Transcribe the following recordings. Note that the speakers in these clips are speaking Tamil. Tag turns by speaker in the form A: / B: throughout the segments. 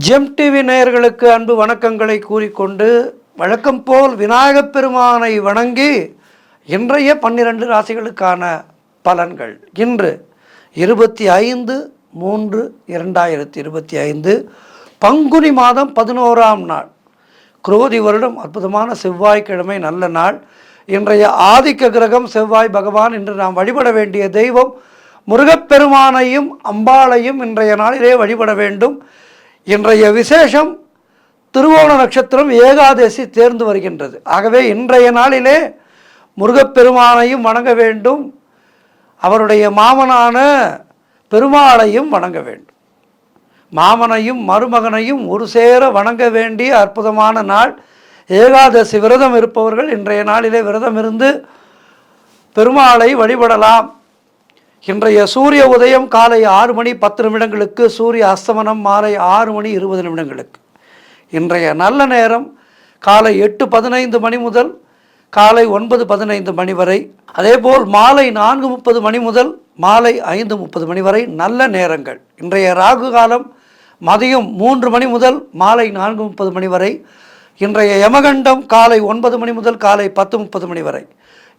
A: ஜெம் டிவி நேயர்களுக்கு அன்பு வணக்கங்களை கூறிக்கொண்டு வழக்கம் போல் விநாயகப் பெருமானை வணங்கி இன்றைய 12 ராசிகளுக்கான பலன்கள். இன்று 25/3/2025 பங்குனி மாதம் 11ஆம் நாள், குரோதி வருடம், அற்புதமான செவ்வாய்க்கிழமை, நல்ல நாள். இன்றைய ஆதிக்க கிரகம் செவ்வாய் பகவான். இன்று நாம் வழிபட வேண்டிய தெய்வம் முருகப்பெருமானையும் அம்பாளையும் இன்றைய நாளிலே வழிபட வேண்டும். இன்றைய விசேஷம் திருவோண நட்சத்திரம், ஏகாதசி தேர்ந்து வருகின்றது. ஆகவே இன்றைய நாளிலே முருகப்பெருமானையும் வணங்க வேண்டும், அவருடைய மாமனான பெருமாளையும் வணங்க வேண்டும். மாமனையும் மருமகனையும் ஒரு சேர வணங்க வேண்டிய அற்புதமான நாள். ஏகாதசி விரதம் இருப்பவர்கள் இன்றைய நாளிலே விரதம் இருந்து பெருமாளை வழிபடலாம். இன்றைய சூரிய உதயம் காலை 6:10 சூரிய அஸ்தமனம் மாலை 6:20 இன்றைய நல்ல நேரம் காலை 8:15 முதல் காலை 9:15 வரை. அதேபோல் மாலை 4:30 முதல் மாலை 5:30 வரை நல்ல நேரங்கள். இன்றைய ராகு காலம் மதியம் 3 முதல் மாலை 4:30 வரை. இன்றைய யமகண்டம் காலை 9 முதல் காலை 10:30 வரை.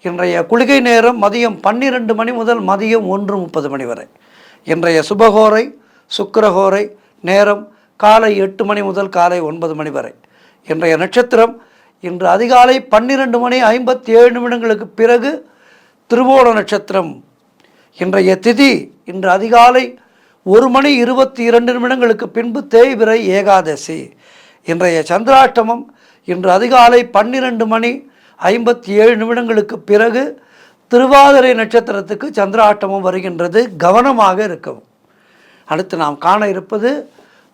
A: இன்றைய குளிகை நேரம் மதியம் 12 முதல் மதியம் 1:30 வரை. இன்றைய சுபகோரை சுக்கிரஹோரை நேரம் காலை 8 முதல் காலை 9 வரை. இன்றைய நட்சத்திரம் இன்று அதிகாலை 12:57 பிறகு திருவோண நட்சத்திரம். இன்றைய திதி இன்று அதிகாலை 1:22 பின்பு தேய்பிறை ஏகாதசி. இன்றைய சந்திராஷ்டமம் இன்று அதிகாலை 12:57 பிறகு திருவாதிரை நட்சத்திரத்துக்கு சந்திராஷ்டமம் வருகின்றது. கவனமாக இருக்கவும். அடுத்து நாம் காண இருப்பது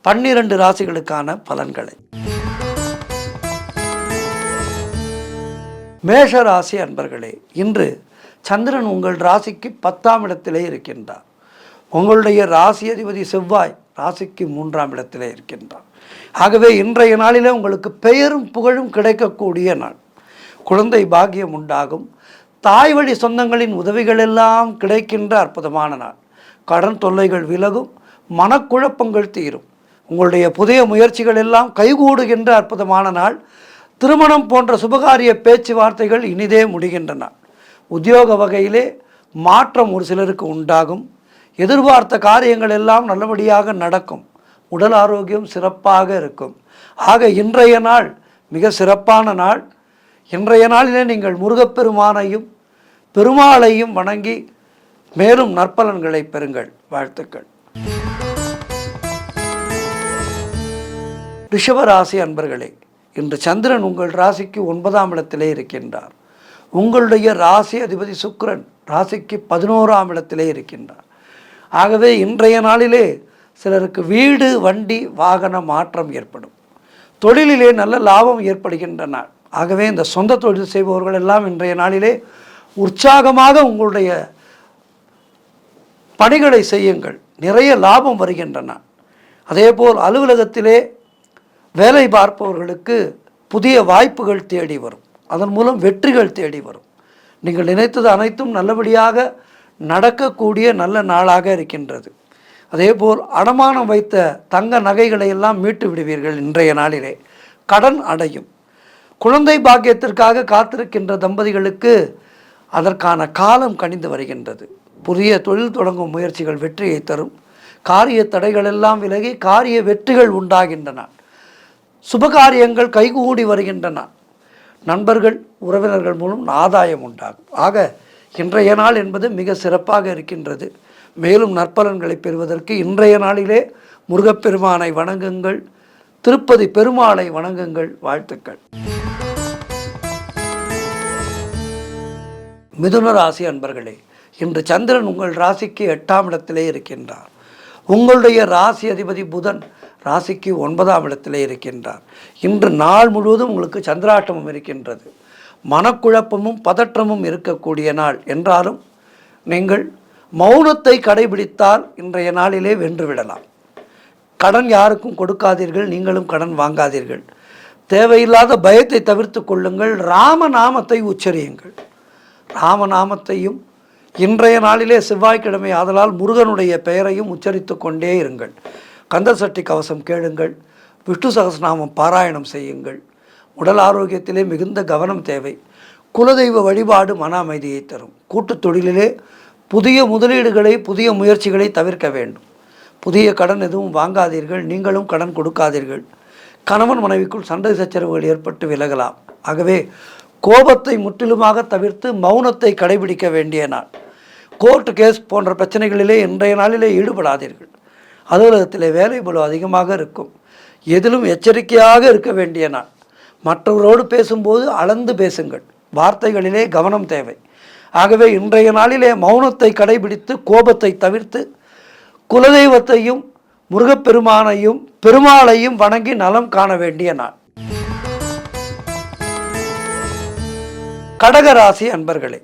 A: 12 ராசிகளுக்கான பலன்களை. மேஷ ராசி அன்பர்களே, இன்று சந்திரன் உங்கள் ராசிக்கு 10ஆம் இடத்திலே இருக்கின்றார். உங்களுடைய ராசி அதிபதி செவ்வாய் ராசிக்கு 3ஆம் இடத்திலே இருக்கின்றார். ஆகவே இன்றைய நாளிலே உங்களுக்கு பெயரும் புகழும் கிடைக்கக்கூடிய நாள். குழந்தை பாக்கியம் உண்டாகும். தாய் வழி சொந்தங்களின் உதவிகள் எல்லாம் கிடைக்கின்ற அற்புதமான நாள். கடன் தொல்லைகள் விலகும். மனக்குழப்பங்கள் தீரும். உங்களுடைய புதிய முயற்சிகள் எல்லாம் கைகூடுகின்ற அற்புதமான நாள். திருமணம் போன்ற சுபகாரிய பேச்சுவார்த்தைகள் இனிதே முடிகின்றன. உத்தியோக வகையிலே மாற்றம் ஒரு சிலருக்கு உண்டாகும். எதிர்பார்த்த காரியங்கள் எல்லாம் நல்லபடியாக நடக்கும். உடல் ஆரோக்கியம் சிறப்பாக இருக்கும். ஆக இன்றைய நாள் மிக சிறப்பான நாள். இன்றைய நாளிலே நீங்கள் முருகப்பெருமானையும் பெருமாளையும் வணங்கி மேலும் நற்பலன்களை பெறுங்கள். வாழ்த்துக்கள். ரிஷபராசி அன்பர்களே, இன்று சந்திரன் உங்கள் ராசிக்கு 9ஆம் இடத்திலே இருக்கின்றார். உங்களுடைய ராசி அதிபதி சுக்கிரன் ராசிக்கு 11ஆம் இடத்திலே இருக்கின்றார். ஆகவே இன்றைய நாளிலே சிலருக்கு வீடு வண்டி வாகன மாற்றம் ஏற்படும். தொழிலிலே நல்ல லாபம் ஏற்படுகின்ற நாள். ஆகவே இந்த சொந்த தொழில் செய்பவர்கள் எல்லாம் இன்றைய நாளிலே உற்சாகமாக உங்களுடைய பணிகளை செய்யுங்கள். நிறைய லாபம் வருகின்றன. அதேபோல் அலுவலகத்திலே வேலை பார்ப்பவர்களுக்கு புதிய வாய்ப்புகள் தேடி வரும். அதன் மூலம் வெற்றிகள் தேடி வரும். நீங்கள் நினைத்தது அனைத்தும் நல்லபடியாக நடக்கக்கூடிய நல்ல நாளாக இருக்கின்றது. அதேபோல் அடமானம் வைத்த தங்க நகைகளை எல்லாம் மீட்டு விடுவீர்கள். இன்றைய நாளிலே கடன் அடையும். குழந்தை பாக்கியத்திற்காக காத்திருக்கின்ற தம்பதிகளுக்கு அதற்கான காலம் கனிந்து வருகின்றது. புதிய தொழில் தொடங்கும் முயற்சிகள் வெற்றியை தரும். காரிய தடைகள் எல்லாம் விலகி காரிய வெற்றிகள் உண்டாகின்றன. சுபகாரியங்கள் கைகூடி வருகின்றன. நண்பர்கள் உறவினர்கள் மூலம் ஆதாயம் உண்டாகும். ஆக இன்றைய நாள் என்பது மிக சிறப்பாக இருக்கின்றது. மேலும் நற்பலன்களை பெறுவதற்கு இன்றைய நாளிலே முருகப்பெருமானை வணங்குங்கள். திருப்பதி பெருமாளை வணங்குங்கள். வாழ்த்துக்கள். மிதுன ராசி அன்பர்களே, இன்று சந்திரன் உங்கள் ராசிக்கு 8ஆம் இடத்திலே இருக்கின்றார். உங்களுடைய ராசி அதிபதி புதன் ராசிக்கு 9ஆம் இடத்திலே இருக்கின்றார். இன்று நாள் முழுவதும் உங்களுக்கு சந்திராஷ்டமம் இருக்கின்றது. மனக்குழப்பமும் பதற்றமும் இருக்கக்கூடிய நாள். என்றாலும் நீங்கள் மௌனத்தை கடைபிடித்தால் இன்றைய நாளிலே வென்றுவிடலாம். கடன் யாருக்கும் கொடுக்காதீர்கள். நீங்களும் கடன் வாங்காதீர்கள். தேவையில்லாத பயத்தை தவிர்த்து கொள்ளுங்கள். ராமநாமத்தை உச்சரியுங்கள். ராமநாமத்தையும் இன்றைய நாளிலே செவ்வாய்க்கிழமை ஆதலால் முருகனுடைய பெயரையும் உச்சரித்து கொண்டே இருங்கள். கந்த சஷ்டி கவசம் கேளுங்கள். விஷ்ணு சகஸ்ரநாமம் பாராயணம் செய்யுங்கள். உடல் ஆரோக்கியத்திலே மிகுந்த கவனம் தேவை. குலதெய்வ வழிபாடு மன அமைதியை தரும். கூட்டுத் தொழிலிலே புதிய முதலீடுகளை, புதிய முயற்சிகளை தவிர்க்க வேண்டும். புதிய கடன் எதுவும் வாங்காதீர்கள். நீங்களும் கடன் கொடுக்காதீர்கள். கணவன் மனைவிக்குள் சண்டை சச்சரவுகள் ஏற்பட்டு விலகலாம். ஆகவே கோபத்தை முற்றிலுமாக தவிர்த்து மௌனத்தை கடைபிடிக்க வேண்டிய நாள். கோர்ட்டு கேஸ் போன்ற பிரச்சனைகளிலே இன்றைய நாளிலே ஈடுபடாதீர்கள். அலுவலகத்திலே வேலை பளு அதிகமாக இருக்கும். எதிலும் எச்சரிக்கையாக இருக்க வேண்டிய நாள். மற்றவர்களோடு பேசும்போது அளந்து பேசுங்கள். வார்த்தைகளிலே கவனம் தேவை. ஆகவே இன்றைய நாளிலே மௌனத்தை கடைபிடித்து கோபத்தை தவிர்த்து குலதெய்வத்தையும் முருகப்பெருமானையும் பெருமாளையும் வணங்கி நலம் காண வேண்டிய நாள். கடகராசி அன்பர்களே,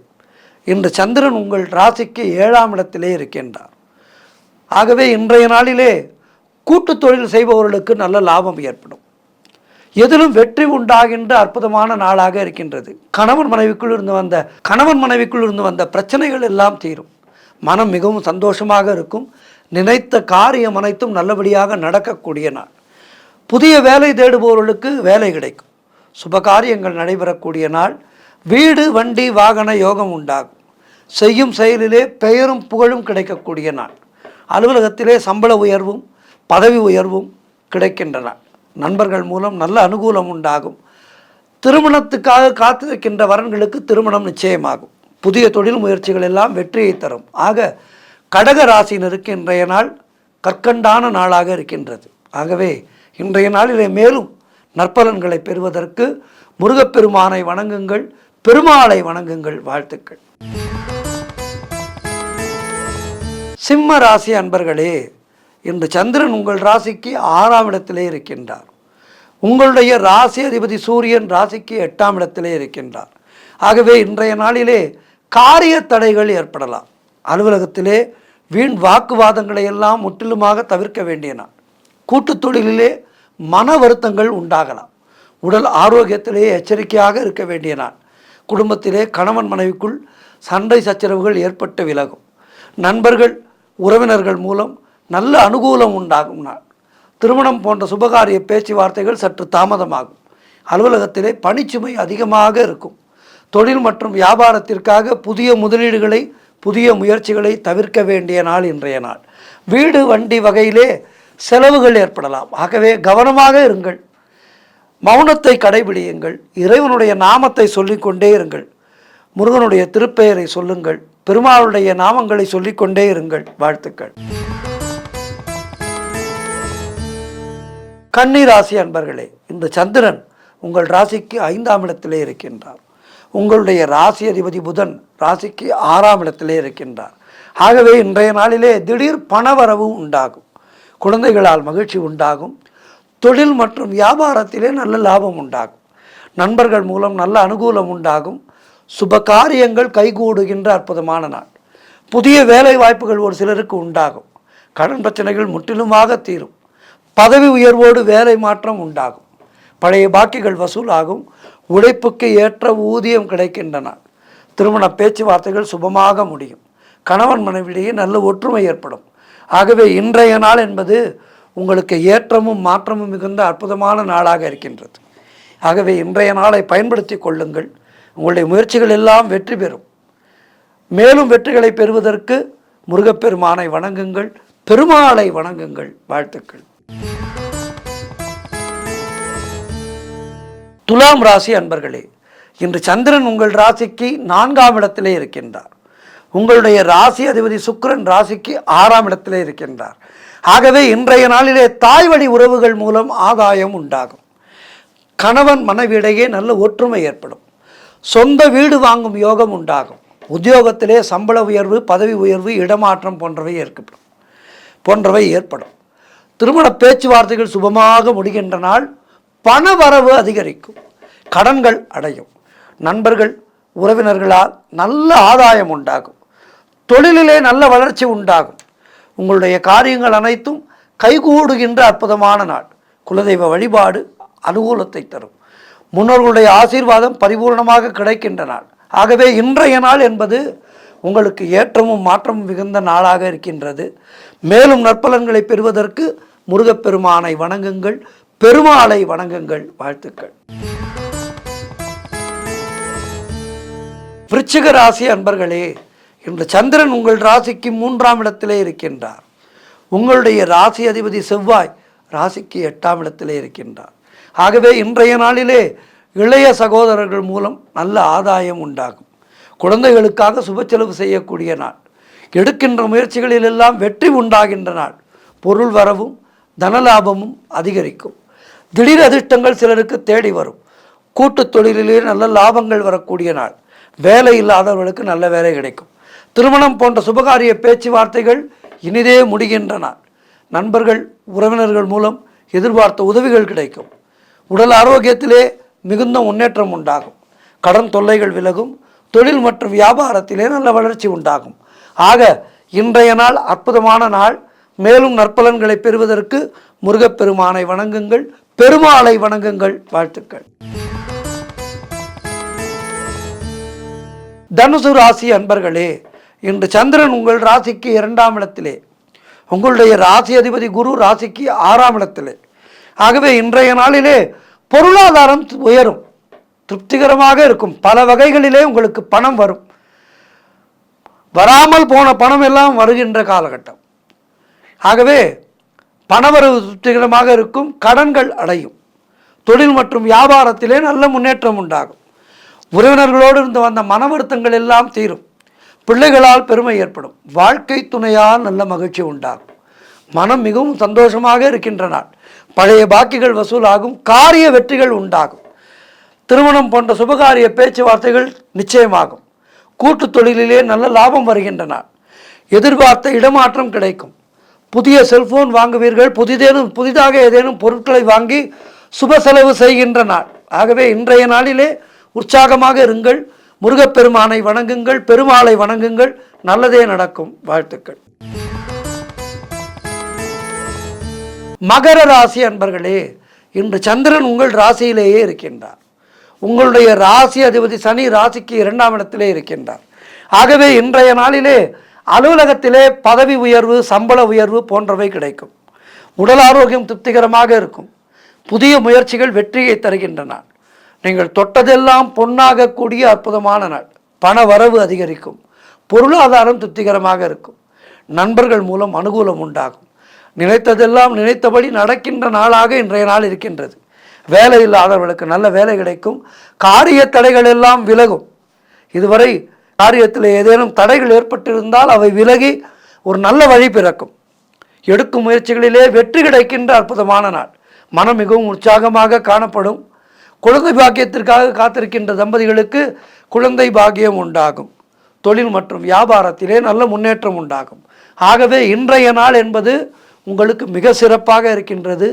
A: இன்று சந்திரன் உங்கள் ராசிக்கு 7ஆம் இடத்திலே இருக்கின்றார். ஆகவே இன்றைய நாளிலே கூட்டு தொழில் செய்பவர்களுக்கு நல்ல லாபம் ஏற்படும். எதிலும் வெற்றி உண்டாகின்ற அற்புதமான நாளாக இருக்கின்றது. கணவன் மனைவிக்குள் இருந்து வந்த பிரச்சனைகள் எல்லாம் தீரும். மனம் மிகவும் சந்தோஷமாக இருக்கும். நினைத்த காரியம் அனைத்தும் நல்லபடியாக நடக்கக்கூடிய நாள். புதிய வேலை தேடுபவர்களுக்கு வேலை கிடைக்கும். சுப காரியங்கள் நடைபெறக்கூடிய நாள். வீடு வண்டி வாகன யோகம் உண்டாகும். செய்யும் செயலிலே பெயரும் புகழும் கிடைக்கக்கூடிய நாள். அலுவலகத்திலே சம்பள உயர்வும் பதவி உயர்வும் கிடைக்கின்றன. நண்பர்கள் மூலம் நல்ல அனுகூலம் உண்டாகும். திருமணத்துக்காக காத்திருக்கின்ற வரன்களுக்கு திருமணம் நிச்சயமாகும். புதிய தொழில் முயற்சிகள் எல்லாம் வெற்றியை தரும். ஆக கடக ராசியினருக்கு இன்றைய நாள் கற்கண்டான நாளாக இருக்கின்றது. ஆகவே இன்றைய நாளிலே மேலும் நற்பலன்களை பெறுவதற்கு முருகப்பெருமானை வணங்குங்கள், பெருமாளை வணங்குங்கள். வாழ்த்துக்கள். சிம்ம ராசி அன்பர்களே, இன்று சந்திரன் உங்கள் ராசிக்கு 6ஆம் இடத்திலே இருக்கின்றார். உங்களுடைய ராசி அதிபதி சூரியன் ராசிக்கு 8ஆம் இடத்திலே இருக்கின்றார். ஆகவே இன்றைய நாளிலே காரிய தடைகள் ஏற்படலாம். அலுவலகத்திலே வீண் வாக்குவாதங்களை எல்லாம் முற்றிலுமாக தவிர்க்க வேண்டிய நாள். கூட்டுத் தொழிலிலே மன வருத்தங்கள் உண்டாகலாம். உடல் ஆரோக்கியத்திலே எச்சரிக்கையாக இருக்க வேண்டிய நாள். குடும்பத்திலே கணவன் மனைவிக்குள் சண்டை சச்சரவுகள் ஏற்பட்டு விலகும். நண்பர்கள் உறவினர்கள் மூலம் நல்ல அனுகூலம் உண்டாகும் நாள். திருமணம் போன்ற சுபகாரிய பேச்சுவார்த்தைகள் சற்று தாமதமாகும். அலுவலகத்திலே பணிச்சுமை அதிகமாக இருக்கும். தொழில் மற்றும் வியாபாரத்திற்காக புதிய முதலீடுகளை, புதிய முயற்சிகளை தவிர்க்க வேண்டிய நாள் இன்றைய நாள். வீடு வண்டி வகையிலே செலவுகள் ஏற்படலாம். ஆகவே கவனமாக இருங்கள். மௌனத்தை கடைபிடியுங்கள். இறைவனுடைய நாமத்தை சொல்லிக்கொண்டே இருங்கள். முருகனுடைய திருப்பெயரை சொல்லுங்கள். பெருமாளுடைய நாமங்களை சொல்லிக்கொண்டே இருங்கள். வாழ்த்துக்கள். கன்னி ராசி அன்பர்களே, இந்த சந்திரன் உங்கள் ராசிக்கு 5ஆம் இடத்திலே இருக்கின்றார். உங்களுடைய ராசி அதிபதி புதன் ராசிக்கு 6ஆம் இடத்திலே இருக்கின்றார். ஆகவே இன்றைய நாளிலே திடீர் பணவரவு உண்டாகும். குழந்தைகளால் மகிழ்ச்சி உண்டாகும். தொழில் மற்றும் வியாபாரத்திலே நல்ல லாபம் உண்டாகும். நண்பர்கள் மூலம் நல்ல அனுகூலம் உண்டாகும். சுப காரியங்கள் கைகூடுகின்ற அற்புதமான நாள். புதிய வேலை வாய்ப்புகள் ஒரு சிலருக்கு உண்டாகும். கடன் பிரச்சனைகள் முற்றிலுமாக தீரும். பதவி உயர்வோடு வேலை மாற்றம் உண்டாகும். பழைய பாக்கிகள் வசூலாகும். உழைப்புக்கு ஏற்ற ஊதியம் கிடைக்கின்றன. திருமண பேச்சுவார்த்தைகள் சுபமாக முடியும். கணவன் மனைவியிடையே நல்ல ஒற்றுமை ஏற்படும். ஆகவே இன்றைய நாள் என்பது உங்களுக்கு ஏற்றமும் மாற்றமும் மிகுந்த அற்புதமான நாளாக இருக்கின்றது. ஆகவே இன்றைய நாளை பயன்படுத்தி கொள்ளுங்கள். உங்களுடைய முயற்சிகள் எல்லாம் வெற்றி பெறும். மேலும் வெற்றிகளை பெறுவதற்கு முருகப்பெருமானை வணங்குங்கள், பெருமாளை வணங்குங்கள். வாழ்த்துக்கள். துலாம் ராசி அன்பர்களே, இன்று சந்திரன் உங்கள் ராசிக்கு 4ஆம் இடத்திலே இருக்கின்றார். உங்களுடைய ராசி அதிபதி சுக்கிரன் ராசிக்கு 6ஆம் இடத்திலே இருக்கின்றார். ஆகவே இன்றைய நாளிலே தாய் வழி உறவுகள் மூலம் ஆதாயம் உண்டாகும். கணவன் மனைவியிடையே நல்ல ஒற்றுமை ஏற்படும். சொந்த வீடு வாங்கும் யோகம் உண்டாகும். உத்தியோகத்திலே சம்பள உயர்வு, பதவி உயர்வு, இடமாற்றம் போன்றவை ஏற்படும். திருமண பேச்சுவார்த்தைகள் சுபமாக முடிகின்ற நாள். பண வரவு அதிகரிக்கும். கடன்கள் அடையும். நண்பர்கள் உறவினர்களால் நல்ல ஆதாயம் உண்டாகும். தொழிலிலே நல்ல வளர்ச்சி உண்டாகும். உங்களுடைய காரியங்கள் அனைத்தும் கைகூடுகின்ற அற்புதமான நாள். குலதெய்வ வழிபாடு அனுகூலத்தை தரும். முன்னோர்களுடைய ஆசீர்வாதம் பரிபூர்ணமாக கிடைக்கின்ற நாள். ஆகவே இன்றைய நாள் என்பது உங்களுக்கு ஏற்றமும் மாற்றமும் மிகுந்த நாளாக இருக்கின்றது. மேலும் நற்பலன்களை பெறுவதற்கு முருகப்பெருமானை வணங்குங்கள், பெருமாளை வணங்குங்கள். வாழ்த்துக்கள். விருச்சிக ராசி அன்பர்களே, இன்று சந்திரன் உங்கள் ராசிக்கு 3ஆம் இடத்திலே இருக்கின்றார். உங்களுடைய ராசி அதிபதி செவ்வாய் ராசிக்கு 8ஆம் இடத்திலே இருக்கின்றார். ஆகவே இன்றைய நாளிலே இளைய சகோதரர்கள் மூலம் நல்ல ஆதாயம் உண்டாகும். குழந்தைகளுக்காக சுப செலவு செய்யக்கூடிய நாள். எடுக்கின்ற முயற்சிகளிலெல்லாம் வெற்றி உண்டாகின்ற நாள். பொருள் வரவும் தனலாபமும் அதிகரிக்கும். திடீர் அதிர்ஷ்டங்கள் சிலருக்கு தேடி வரும். கூட்டுத் தொழிலிலே நல்ல லாபங்கள் வரக்கூடிய நாள். வேலை இல்லாதவர்களுக்கு நல்ல வேலை கிடைக்கும். திருமணம் போன்ற சுபகாரிய பேச்சுவார்த்தைகள் இனிதே முடிகின்ற நாள். நண்பர்கள் உறவினர்கள் மூலம் எதிர்பார்த்த உதவிகள் கிடைக்கும். உடல் ஆரோக்கியத்திலே மிகுந்த முன்னேற்றம் உண்டாகும். கடன் தொல்லைகள் விலகும். தொழில் மற்றும் வியாபாரத்திலே நல்ல வளர்ச்சி உண்டாகும். ஆக இன்றைய நாள் அற்புதமான நாள். மேலும் நற்பலன்களை பெறுவதற்கு முருகப்பெருமானை வணங்குங்கள், பெருமாளை வணங்குங்கள். வாழ்த்துக்கள். தனுசு ராசி அன்பர்களே, இன்று சந்திரன் உங்கள் ராசிக்கு 2ஆம் இடத்திலே, உங்களுடைய ராசி அதிபதி குரு ராசிக்கு 6ஆம் இடத்திலே. ஆகவே இன்றைய நாளிலே பொருளாதாரம் உயரும், திருப்திகரமாக இருக்கும். பல வகைகளிலே உங்களுக்கு பணம் வரும். வராமல் போன பணம் எல்லாம் வருகின்ற காலகட்டம். ஆகவே பணவரவு திருப்திகரமாக இருக்கும். கடன்கள் அடையும். தொழில் மற்றும் வியாபாரத்திலே நல்ல முன்னேற்றம் உண்டாகும். உறவினர்களோடு இருந்து வந்த மன வருத்தங்கள் எல்லாம் தீரும். பிள்ளைகளால் பெருமை ஏற்படும். வாழ்க்கை துணையால் நல்ல மகிழ்ச்சி உண்டாகும். மனம் மிகவும் சந்தோஷமாக இருக்கின்ற நாள். பழைய பாக்கிகள் வசூலாகும். காரிய வெற்றிகள் உண்டாகும். திருமணம் போன்ற சுபகாரிய பேச்சுவார்த்தைகள் நிச்சயமாகும். கூட்டு தொழிலிலே நல்ல லாபம் வருகின்ற நாள். எதிர்பார்த்த இடமாற்றம் கிடைக்கும். புதிய செல்போன் வாங்குவீர்கள். புதிதாக ஏதேனும் பொருட்களை வாங்கி சுப செலவு செய்கின்ற நாள். ஆகவே இன்றைய நாளிலே உற்சாகமாக இருங்கள். முருகப்பெருமானை வணங்குங்கள், பெருமாளை வணங்குங்கள். நல்லதே நடக்கும். வாழ்த்துக்கள். மகர ராசி அன்பர்களே, இன்று சந்திரன் உங்கள் ராசியிலேயே இருக்கின்றார். உங்களுடைய ராசி அதிபதி சனி ராசிக்கு 2ஆம் இடத்திலே இருக்கின்றார். ஆகவே இன்றைய நாளிலே அலுவலகத்திலே பதவி உயர்வு, சம்பள உயர்வு போன்றவை கிடைக்கும். உடல் ஆரோக்கியம் திருப்திகரமாக இருக்கும். புதிய முயற்சிகள் வெற்றியை தருகின்றன. நீங்கள் தொட்டதெல்லாம் பொன்னாக கூடிய அற்புதமான நாள். பண வரவு அதிகரிக்கும். பொருளாதாரம் திருப்திகரமாக இருக்கும். நண்பர்கள் மூலம் அனுகூலம் உண்டாகும். நினைத்ததெல்லாம் நினைத்தபடி நடக்கின்ற நாளாக இன்றைய நாள் இருக்கின்றது. வேலை இல்லாதவர்களுக்கு நல்ல வேலை கிடைக்கும். காரிய தடைகள் எல்லாம் விலகும். இதுவரை காரியத்தில் ஏதேனும் தடைகள் ஏற்பட்டிருந்தால் அவை விலகி ஒரு நல்ல வழி பிறக்கும். எடுக்கும் முயற்சிகளிலே வெற்றி கிடைக்கின்ற அற்புதமான நாள். மனம் மிகவும் உற்சாகமாக காணப்படும். குழந்தை பாக்கியத்திற்காக காத்திருக்கின்ற தம்பதிகளுக்கு குழந்தை பாக்கியம் உண்டாகும். தொழில் மற்றும் வியாபாரத்திலே நல்ல முன்னேற்றம் உண்டாகும். ஆகவே இன்றைய நாள் என்பது உங்களுக்கு மிக சிறப்பாக இருக்கின்றது.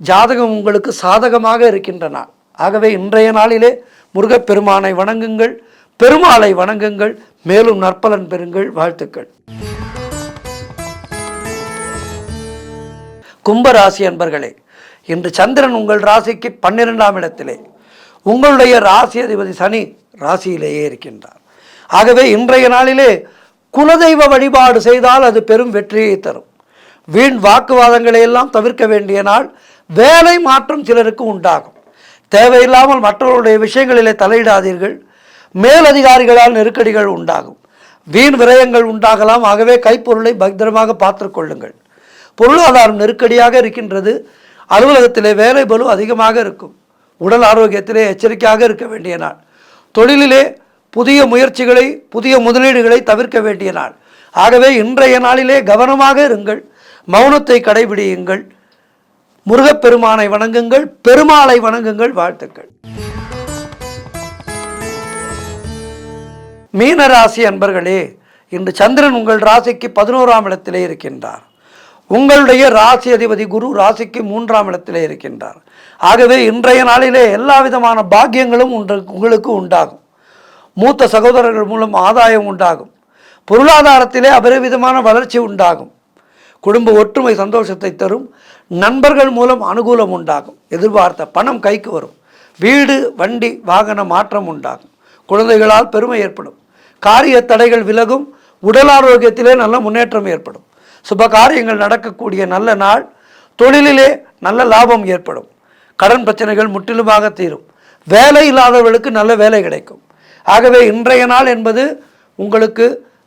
A: ஜாதகம் உங்களுக்கு சாதகமாக இருக்கின்ற நாள். ஆகவே இன்றைய நாளிலே முருகப்பெருமானை வணங்குங்கள், பெருமாளை வணங்குங்கள். மேலும் நற்பலன் பெறுங்கள். வாழ்த்துக்கள். கும்பராசி அன்பர்களே, இன்று சந்திரன் உங்கள் ராசிக்கு 12ஆம் இடத்திலே, உங்களுடைய ராசி அதிபதி சனி ராசியிலேயே இருக்கின்றார். ஆகவே இன்றைய நாளிலே குலதெய்வ வழிபாடு செய்தால் அது பெரும் வெற்றியை தரும். வீண் வாக்குவாதங்களை எல்லாம் தவிர்க்க வேண்டிய நாள். வேலை மாற்றம் சிலருக்கு உண்டாகும். தேவையில்லாமல் மற்றவர்களுடைய விஷயங்களிலே தலையிடாதீர்கள். மேலதிகாரிகளால் நெருக்கடிகள் உண்டாகும். வீண் விரயங்கள் உண்டாகலாம். ஆகவே கைப்பொருளை பத்திரமாக பார்த்து கொள்ளுங்கள். பொருளாதாரம் நெருக்கடியாக இருக்கின்றது. அலுவலகத்திலே வேலை பளு அதிகமாக இருக்கும். உடல் ஆரோக்கியத்திலே எச்சரிக்கையாக இருக்க வேண்டிய நாள். தொழிலிலே புதிய முயற்சிகளை, புதிய முதலீடுகளை தவிர்க்க வேண்டிய நாள். ஆகவே இன்றைய நாளிலே கவனமாக இருங்கள். மௌனத்தை கடைபிடியுங்கள். முருகப்பெருமானை வணங்குங்கள், பெருமாளை வணங்குங்கள். வாழ்த்துக்கள். மீனராசி அன்பர்களே, இன்று சந்திரன் உங்கள் ராசிக்கு 11ஆம் இடத்திலே இருக்கின்றார். உங்களுடைய ராசி அதிபதி குரு ராசிக்கு 3ஆம் இடத்திலே இருக்கின்றார். ஆகவே இன்றைய நாளிலே எல்லா விதமான பாக்கியங்களும் உங்களுக்கு உண்டாகும். மூத்த சகோதரர்கள் மூலம் ஆதாயம் உண்டாகும். பொருளாதாரத்திலே அபரிவிதமான வளர்ச்சி உண்டாகும். குடும்ப ஒற்றுமை சந்தோஷத்தை தரும். நண்பர்கள் மூலம் அனுகூலம் உண்டாகும். எதிர்பார்த்த பணம் கைக்கு வரும். வீடு, வண்டி, வாகன மாற்றம் உண்டாகும். குழந்தைகளால் பெருமை ஏற்படும். காரிய தடைகள் விலகும். உடல் ஆரோக்கியத்திலே நல்ல முன்னேற்றம் ஏற்படும். சுப காரியங்கள் நடக்கக்கூடிய நல்ல நாள். தொழிலிலே நல்ல லாபம் ஏற்படும். கடன் பிரச்சனைகள் முற்றிலுமாக தீரும். வேலை இல்லாதவர்களுக்கு நல்ல வேலை கிடைக்கும். ஆகவே இன்றைய நாள் என்பது உங்களுக்கு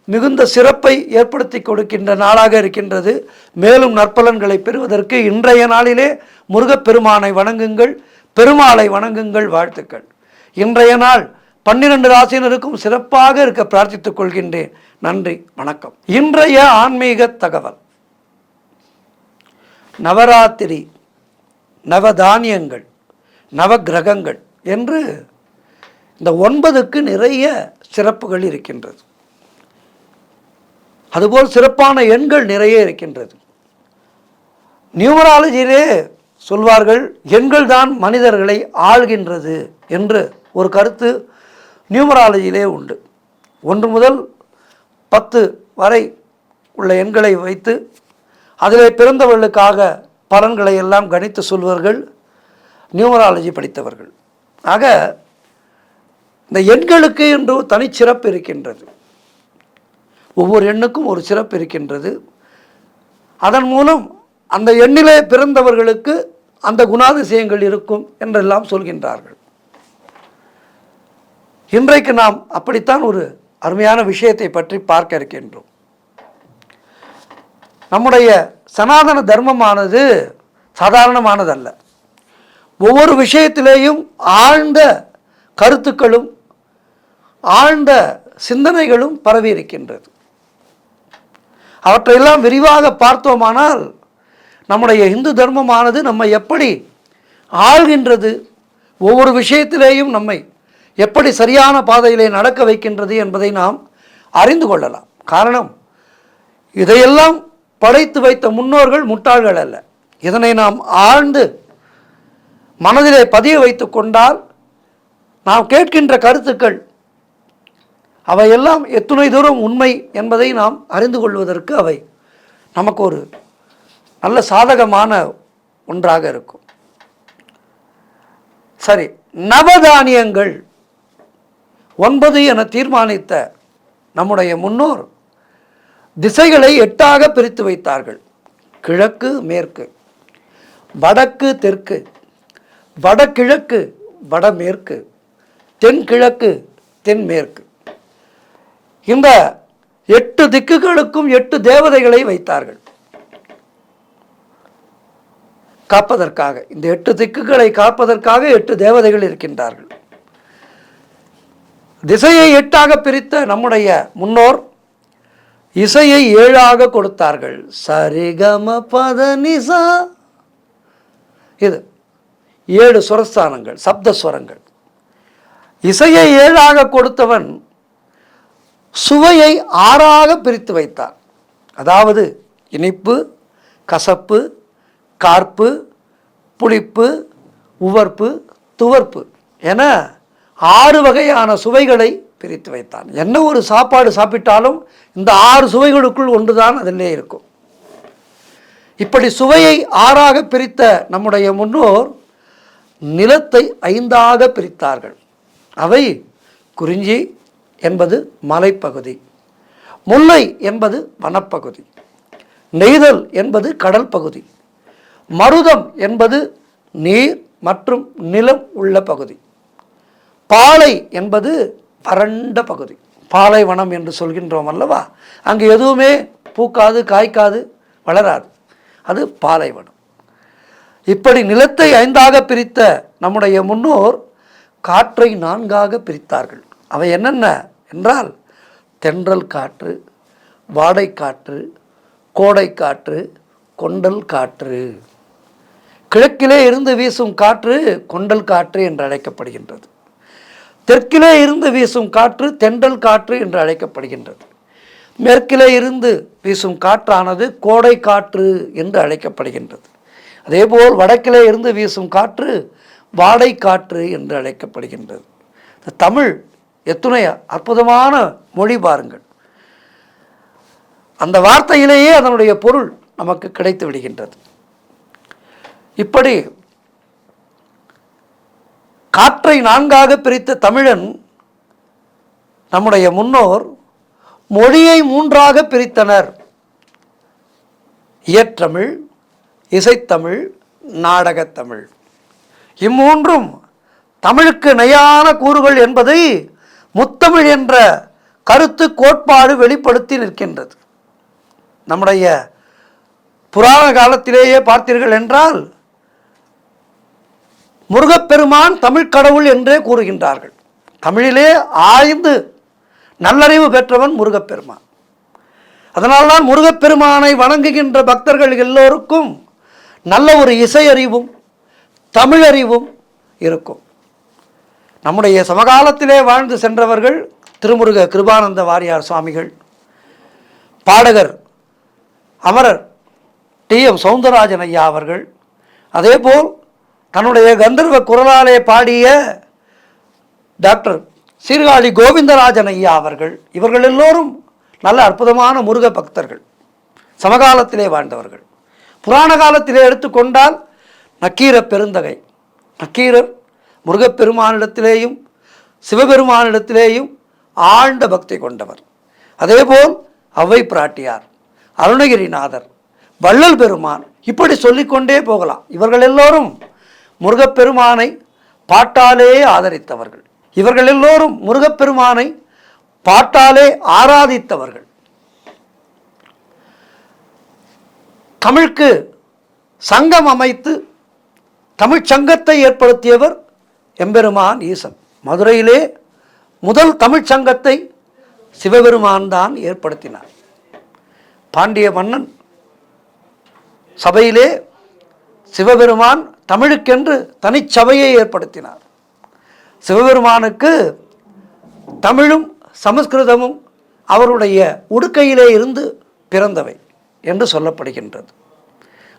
A: மிகுந்த சிறப்பை ஏற்படுத்தி கொடுக்கின்ற நாளாக இருக்கின்றது. மேலும் நற்பலன்களை பெறுவதற்கு இன்றைய நாளிலே முருகப்பெருமானை வணங்குங்கள், பெருமாளை வணங்குங்கள். வாழ்த்துக்கள். இன்றைய நாள் 12 ராசியினருக்கும் சிறப்பாக இருக்க பிரார்த்தித்துக் கொள்கின்றேன். நன்றி, வணக்கம். இன்றைய ஆன்மீக தகவல்: நவராத்திரி, நவதானியங்கள், நவகிரகங்கள் என்று இந்த 9க்கு நிறைய சிறப்புகள் இருக்கின்றது. அதுபோல் சிறப்பான எண்கள் நிறைய இருக்கின்றது. நியூமராலஜியிலே சொல்வார்கள், எண்கள் தான் மனிதர்களை ஆள்கின்றது என்று ஒரு கருத்து நியூமராலஜியிலே உண்டு. 1 முதல் 10 வரை உள்ள எண்களை வைத்து அதிலே பிறந்தவர்களுக்காக பலன்களை எல்லாம் கணித்து சொல்வார்கள் நியூமராலஜி படித்தவர்கள். ஆக இந்த எண்களுக்கு என்று தனிச்சிறப்பு இருக்கின்றது. ஒவ்வொரு எண்ணுக்கும் ஒரு சிறப்பு இருக்கின்றது. அதன் மூலம் அந்த எண்ணிலே பிறந்தவர்களுக்கு அந்த குணாதிசயங்கள் இருக்கும் என்றெல்லாம் சொல்கின்றார்கள். இன்றைக்கு நாம் அப்படித்தான் ஒரு அருமையான விஷயத்தை பற்றி பார்க்க இருக்கின்றோம். நம்முடைய சனாதன தர்மமானது சாதாரணமானதல்ல. ஒவ்வொரு விஷயத்திலேயும் ஆழ்ந்த கருத்துக்களும் ஆழ்ந்த சிந்தனைகளும் பரவி இருக்கின்றது. அவற்றையெல்லாம் விரிவாக பார்த்தோமானால் நம்முடைய இந்து தர்மமானது நம்மை எப்படி ஆள்கின்றது, ஒவ்வொரு விஷயத்திலேயும் நம்மை எப்படி சரியான பாதையிலே நடக்க வைக்கின்றது என்பதை நாம் அறிந்து கொள்ளலாம். காரணம், இதையெல்லாம் படைத்து வைத்த முன்னோர்கள் முட்டாள்கள் அல்ல. இதனை நாம் ஆழ்ந்து மனதிலே பதிய வைத்து கொண்டால் நாம் கேட்கின்ற கருத்துக்கள் அவையெல்லாம் எத்துணை தூரம் உண்மை என்பதை நாம் அறிந்து கொள்வதற்கு அவை நமக்கு ஒரு நல்ல சாதகமான ஒன்றாக இருக்கும். சரி, நவதானியங்கள் 9 என தீர்மானித்த நம்முடைய முன்னோர் திசைகளை 8ஆக பிரித்து வைத்தார்கள். கிழக்கு மேற்கு, வடக்கு தெற்கு, வடகிழக்கு வடமேற்கு, தென்கிழக்கு தென்மேற்கு. இந்த 8 திக்குகளுக்கும் 8 தேவதைகளை வைத்தார்கள் காப்பதற்காக. இந்த 8 திக்குகளை காப்பதற்காக 8 தேவதைகள் இருக்கின்றார்கள். திசையை 8ஆக பிரித்த நம்முடைய முன்னோர் இசையை 7ஆக கொடுத்தார்கள். சரிகம பதனிசா, இது 7 சுரஸ்தானங்கள், சப்தஸ்வரங்கள். இசையை 7ஆக கொடுத்தவன் சுவையை 6ஆக பிரித்து வைத்தார். அதாவது இனிப்பு, கசப்பு, கார்ப்பு, புளிப்பு, உவர்ப்பு, துவர்ப்பு என 6 வகையான சுவைகளை பிரித்து வைத்தான். என்ன ஒரு சாப்பாடு சாப்பிட்டாலும் இந்த 6 சுவைகளுக்குள் ஒன்றுதான் அதிலே இருக்கும். இப்படி சுவையை 6ஆக பிரித்த நம்முடைய முன்னோர் நிலத்தை 5ஆக பிரித்தார்கள். அவை குறிஞ்சி என்பது மலைப்பகுதி, முல்லை என்பது வனப்பகுதி, நெய்தல் என்பது கடல் பகுதி, மருதம் என்பது நீர் மற்றும் நிலம் உள்ள பகுதி, பாலை என்பது வறண்ட பகுதி. பாலைவனம் என்று சொல்கின்றோம் அல்லவா, அங்கு எதுவுமே பூக்காது, காய்க்காது, வளராது, அது பாலைவனம். இப்படி நிலத்தை 5ஆக பிரித்த நம்முடைய முன்னோர் காற்றை 4ஆக பிரித்தார்கள். அவை என்னென்ன என்றால் தென்றல் காற்று, வாடை காற்று, கோடை காற்று, கொண்டல் காற்று. கிழக்கிலே இருந்து வீசும் காற்று கொண்டல் காற்று என்று அழைக்கப்படுகின்றது. தெற்கிலே இருந்து வீசும் காற்று தென்றல் காற்று என்று அழைக்கப்படுகின்றது. மேற்கிலே இருந்து வீசும் காற்றானது கோடை காற்று என்று அழைக்கப்படுகின்றது. அதேபோல் வடக்கிலே இருந்து வீசும் காற்று வாடை காற்று என்று அழைக்கப்படுகின்றது. தமிழ் எத்துணை அற்புதமான மொழி பாருங்கள். அந்த வார்த்தையிலேயே அதனுடைய பொருள் நமக்கு கிடைத்து விடுகின்றது. இப்படி காற்றை 4ஆக பிரித்த தமிழன் நம்முடைய முன்னோர் மொழியை 3ஆக பிரித்தனர். இயற்றமிழ், இசைத்தமிழ், நாடகத்தமிழ். இம்மூன்றும் தமிழுக்கு நிலையான கூறுகள் என்பதை முத்தமிழ் என்ற கருத்து கோட்பாடு வெளிப்படுத்தி நிற்கின்றது. நம்முடைய புராண காலத்திலேயே பார்த்தீர்கள் என்றால் முருகப்பெருமான் தமிழ் கடவுள் என்றே கூறுகின்றார்கள். தமிழிலே ஆய்ந்து நல்லறிவு பெற்றவன் முருகப்பெருமான். அதனால்தான் முருகப்பெருமானை வணங்குகின்ற பக்தர்கள் எல்லோருக்கும் நல்ல ஒரு இசையறிவும் தமிழறிவும் இருக்கும். நம்முடைய சமகாலத்திலே வாழ்ந்து சென்றவர்கள் திருமுருக கிருபானந்த வாரியார் சுவாமிகள், பாடகர் அமரர் டி.எம். சௌந்தரராஜன் ஐயா அவர்கள், அதேபோல் தன்னுடைய கந்தர்வ குரலாலே பாடிய டாக்டர் சீர்காழி கோவிந்தராஜன் ஐயா அவர்கள், இவர்கள் எல்லோரும் நல்ல அற்புதமான முருக பக்தர்கள், சமகாலத்திலே வாழ்ந்தவர்கள். புராண காலத்திலே எடுத்துக்கொண்டால் நக்கீர பெருந்தகை, நக்கீரர் முருகப்பெருமானிடத்திலேயும் சிவபெருமானிடத்திலேயும் ஆழ்ந்த பக்தி கொண்டவர். அதேபோல் ஔவை பிராட்டியார், அருணகிரிநாதர், வள்ளல் பெருமான், இப்படி சொல்லிக்கொண்டே போகலாம். இவர்கள் எல்லோரும் முருகப்பெருமானை பாட்டாலே ஆதரித்தவர்கள். இவர்கள் எல்லோரும் முருகப்பெருமானை பாட்டாலே ஆராதித்தவர்கள். தமிழுக்கு சங்கம் அமைத்து தமிழ்ச்சங்கத்தை ஏற்படுத்தியவர் எம்பெருமான் ஈசன். மதுரையிலே முதல் தமிழ்ச்சங்கத்தை சிவபெருமான் தான் ஏற்படுத்தினார். பாண்டிய மன்னன் சபையிலே சிவபெருமான் தமிழுக்கென்று தனிச்சபையை ஏற்படுத்தினார். சிவபெருமானுக்கு தமிழும் சமஸ்கிருதமும் அவருடைய உடுக்கையிலே இருந்து பிறந்தவை என்று சொல்லப்படுகின்றது.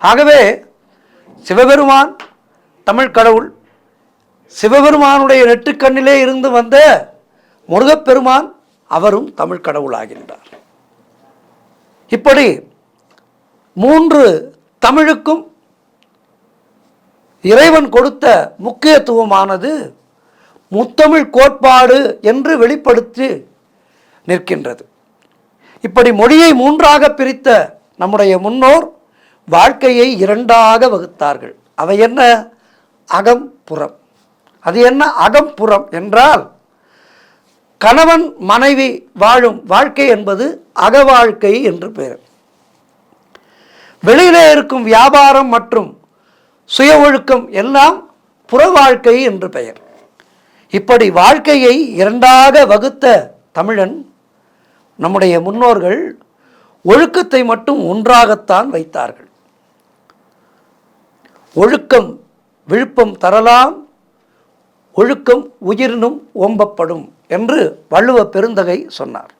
A: ஆகவே சிவபெருமான் தமிழ் கடவுள், சிவபெருமானுடைய நெற்றுக்கண்ணிலே இருந்து வந்த முருகப்பெருமான் அவரும் தமிழ் கடவுளாகின்றார். இப்படி மூன்று தமிழுக்கும் இறைவன் கொடுத்த முக்கியத்துவமானது முத்தமிழ் கோட்பாடு என்று வெளிப்படுத்தி நிற்கின்றது. இப்படி மொழியை மூன்றாக பிரித்த நம்முடைய முன்னோர் வாழ்க்கையை இரண்டாக வகுத்தார்கள். அவை என்ன? அகம் புறம். அது என்ன அகம் புறம் என்றால், கணவன் மனைவி வாழும் வாழ்க்கை என்பது அக வாழ்க்கை என்று பெயர். வெளியிலே இருக்கும் வியாபாரம் மற்றும் சுய ஒழுக்கம் எல்லாம் புற வாழ்க்கை என்று பெயர். இப்படி வாழ்க்கையை இரண்டாக வகுத்த தமிழன் நம்முடைய முன்னோர்கள் ஒழுக்கத்தை மட்டும் ஒன்றாகத்தான் வைத்தார்கள். ஒழுக்கம் விழுப்பம் தரலாம், ஒழுக்கம் உயிரினும் ஓம்பப்படும் என்று வள்ளுவ பெருந்தகை சொன்னார்.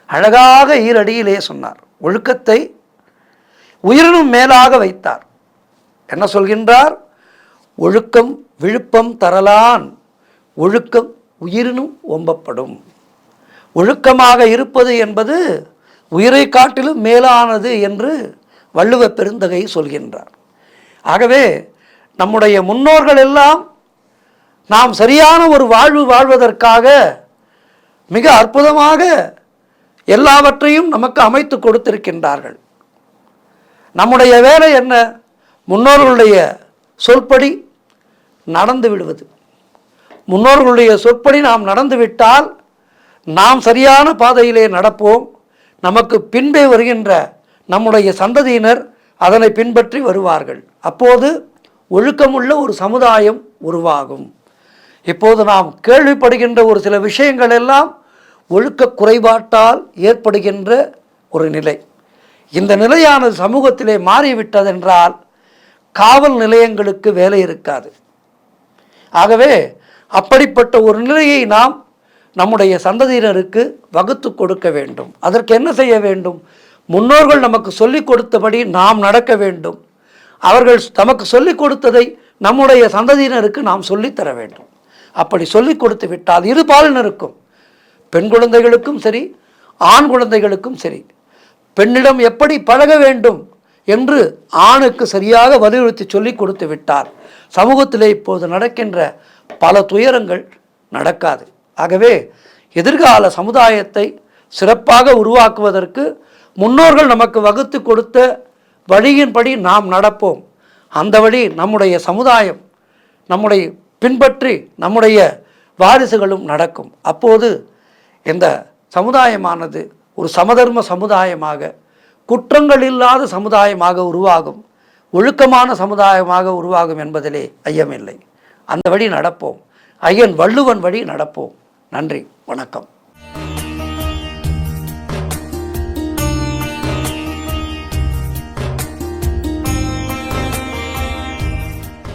A: அழகாக ஈரடியிலே சொன்னார். ஒழுக்கத்தை உயிரினும் மேலாக வைத்தார். என்ன சொல்கின்றார்? ஒழுக்கம் விழுப்பம் தரலான், ஒழுக்கம் உயிரினும் ஓம்பப்படும். ஒழுக்கமாக இருப்பது என்பது உயிரை காட்டிலும் மேலானது என்று வள்ளுவ பெருந்தகை சொல்கின்றார். ஆகவே நம்முடைய முன்னோர்கள் எல்லாம் நாம் சரியான ஒரு வாழ்வு வாழ்வதற்காக மிக அற்புதமாக எல்லாவற்றையும் நமக்கு அமைத்து கொடுத்திருக்கின்றார்கள். நம்முடைய வேலை என்ன? முன்னோர்களுடைய சொல்படி நடந்து விடுவது. முன்னோர்களுடைய சொற்படி நாம் நடந்துவிட்டால் நாம் சரியான பாதையிலே நடப்போம். நமக்கு பின்பே வருகின்ற நம்முடைய சந்ததியினர் அதனை பின்பற்றி வருவார்கள். அப்போது ஒழுக்கமுள்ள ஒரு சமுதாயம் உருவாகும். இப்போது நாம் கேள்விப்படுகின்ற ஒரு சில விஷயங்கள் எல்லாம் ஒழுக்க குறைபாட்டால் ஏற்படுகின்ற ஒரு நிலை. இந்த நிலையானது சமூகத்திலே மாறிவிட்டதென்றால் காவல் நிலையங்களுக்கு வேலை இருக்காது. ஆகவே அப்படிப்பட்ட ஒரு நிலையை நாம் நம்முடைய சந்ததியினருக்கு வகுத்து கொடுக்க வேண்டும். அதற்கு என்ன செய்ய வேண்டும்? முன்னோர்கள் நமக்கு சொல்லிக் கொடுத்தபடி நாம் நடக்க வேண்டும். அவர்கள் நமக்கு சொல்லிக் கொடுத்ததை நம்முடைய சந்ததியினருக்கு நாம் சொல்லித்தர வேண்டும். அப்படி சொல்லிக் கொடுத்து விட்டால் இரு பாலினருக்கும், பெண் குழந்தைகளுக்கும் சரி ஆண் குழந்தைகளுக்கும் சரி, பெண்ணிடம் எப்படி பழக வேண்டும் என்று ஆணுக்கு சரியாக வலியுறுத்தி சொல்லிக் கொடுத்து விட்டார் சமூகத்திலே இப்போது நடக்கின்ற பல துயரங்கள் நடக்காது. ஆகவே எதிர்கால சமுதாயத்தை சிறப்பாக உருவாக்குவதற்கு முன்னோர்கள் நமக்கு வகுத்து கொடுத்த வழியின்படி நாம் நடப்போம். அந்த வழி நம்முடைய சமுதாயம் நம்முடைய பின்பற்றி நம்முடைய வாரிசுகளும் நடக்கும். அப்போது இந்த சமுதாயமானது ஒரு சமதர்ம சமுதாயமாக, குற்றங்கள் இல்லாத சமுதாயமாக உருவாகும், ஒழுக்கமான சமுதாயமாக உருவாகும் என்பதிலே ஐயமில்லை. அந்த வழி நடப்போம். ஐயன் வள்ளுவன் வழி நடப்போம். நன்றி, வணக்கம்.